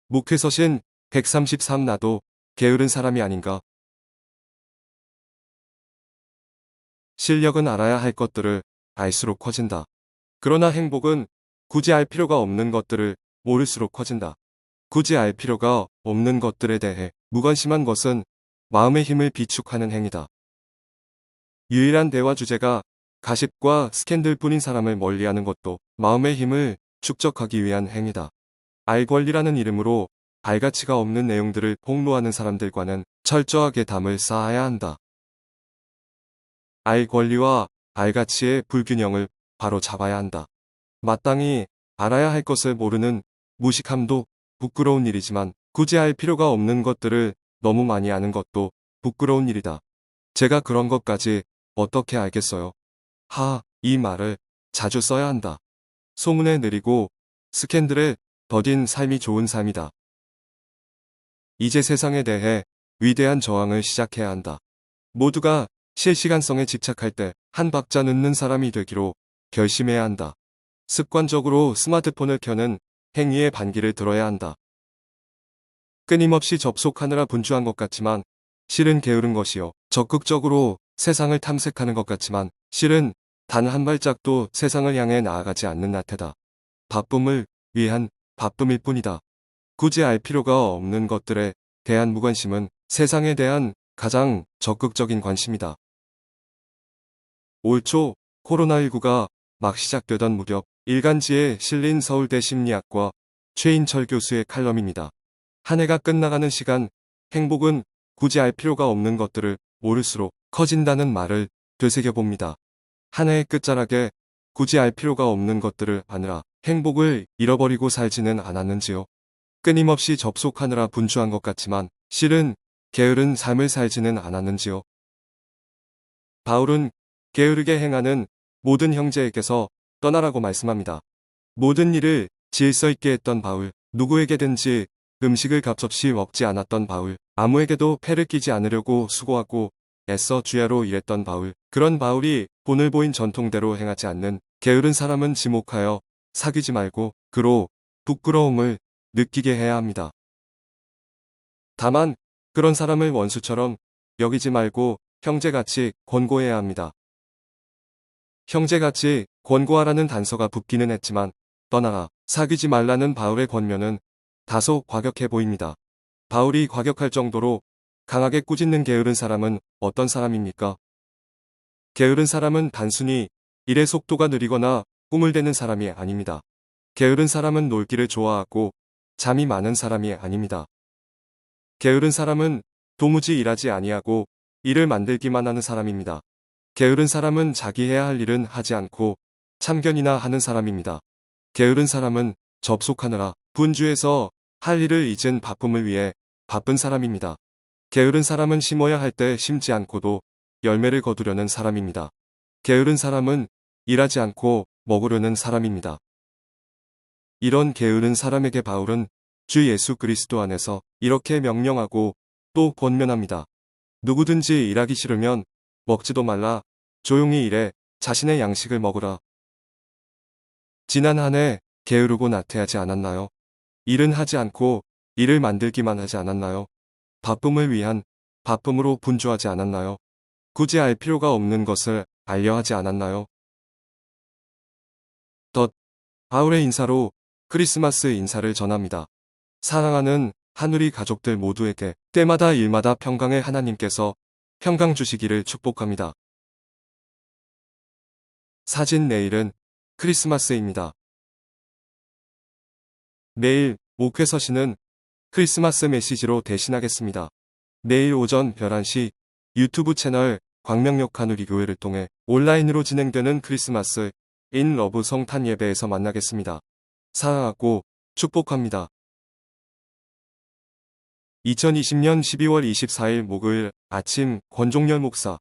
목회서신 133 나도 게으른 사람이 아닌가. 실력은 알아야 할 것들을 알수록 커진다. 그러나 행복은 굳이 알 필요가 없는 것들을 모를수록 커진다. 굳이 알 필요가 없는 것들에 대해 무관심한 것은 마음의 힘을 비축하는 행위다. 유일한 대화 주제가 가십과 스캔들뿐인 사람을 멀리하는 것도 마음의 힘을 축적하기 위한 행위다. 알 권리라는 이름으로 알가치가 없는 내용들을 폭로하는 사람들과는 철저하게 담을 쌓아야 한다. 알 권리와 알가치의 불균형을 바로 잡아야 한다. 마땅히 알아야 할 것을 모르는 무식함도 부끄러운 일이지만 굳이 알 필요가 없는 것들을 너무 많이 아는 것도 부끄러운 일이다. 제가 그런 것까지 어떻게 알겠어요? 이 말을 자주 써야 한다. 소문에 느리고 스캔들에 더딘 삶이 좋은 삶이다. 이제 세상에 대해 위대한 저항을 시작해야 한다. 모두가 실시간성에 집착할 때 한 박자 늦는 사람이 되기로 결심해야 한다. 습관적으로 스마트폰을 켜는 행위의 반기를 들어야 한다. 끊임없이 접속하느라 분주한 것 같지만 실은 게으른 것이요. 적극적으로 세상을 탐색하는 것 같지만 실은 단 한 발짝도 세상을 향해 나아가지 않는 나태다. 바쁨을 위한 바쁨일 뿐이다. 굳이 알 필요가 없는 것들에 대한 무관심은 세상에 대한 가장 적극적인 관심이다. 올 초 코로나19가 막 시작되던 무렵 일간지에 실린 서울대 심리학과 최인철 교수의 칼럼입니다. 한 해가 끝나가는 시간, 행복은 굳이 알 필요가 없는 것들을 모를수록 커진다는 말을 되새겨봅니다. 한 해의 끝자락에 굳이 알 필요가 없는 것들을 아느라 행복을 잃어버리고 살지는 않았는지요. 끊임없이 접속하느라 분주한 것 같지만 실은 게으른 삶을 살지는 않았는지요. 바울은 게으르게 행하는 모든 형제에게서 떠나라고 말씀합니다. 모든 일을 질서 있게 했던 바울, 누구에게든지 음식을 값없이 먹지 않았던 바울, 아무에게도 폐를 끼지 않으려고 수고하고 애써 주야로 일했던 바울, 그런 바울이 본을 보인 전통대로 행하지 않는 게으른 사람은 지목하여 사귀지 말고 그로 부끄러움을 느끼게 해야 합니다. 다만 그런 사람을 원수처럼 여기지 말고 형제같이 권고해야 합니다. 형제같이 권고하라는 단서가 붙기는 했지만 떠나가 사귀지 말라는 바울의 권면은 다소 과격해 보입니다. 바울이 과격할 정도로 강하게 꾸짖는 게으른 사람은 어떤 사람입니까? 게으른 사람은 단순히 일의 속도가 느리거나 꿈을 대는 사람이 아닙니다. 게으른 사람은 놀기를 좋아하고 잠이 많은 사람이 아닙니다. 게으른 사람은 도무지 일하지 아니하고 일을 만들기만 하는 사람입니다. 게으른 사람은 자기 해야 할 일은 하지 않고 참견이나 하는 사람입니다. 게으른 사람은 접속하느라 분주해서 할 일을 잊은 바쁨을 위해 바쁜 사람입니다. 게으른 사람은 심어야 할 때 심지 않고도 열매를 거두려는 사람입니다. 게으른 사람은 일하지 않고 먹으려는 사람입니다. 이런 게으른 사람에게 바울은 주 예수 그리스도 안에서 이렇게 명령하고 또 권면합니다. 누구든지 일하기 싫으면 먹지도 말라. 조용히 일해 자신의 양식을 먹으라. 지난 한 해 게으르고 나태하지 않았나요? 일은 하지 않고 일을 만들기만 하지 않았나요? 바쁨을 위한 바쁨으로 분주하지 않았나요? 굳이 알 필요가 없는 것을 알려 하지 않았나요? 바울의 인사로 크리스마스 인사를 전합니다. 사랑하는 하누리 가족들 모두에게 때마다 일마다 평강의 하나님께서 평강 주시기를 축복합니다. 사진 내일은 크리스마스입니다. 내일 목회서신은 크리스마스 메시지로 대신하겠습니다. 내일 오전 11시 유튜브 채널 광명역 하누리 교회를 통해 온라인으로 진행되는 크리스마스 인 러브 성탄 예배에서 만나겠습니다. 사랑하고 축복합니다. 2020년 12월 24일 목요일 아침 권종열 목사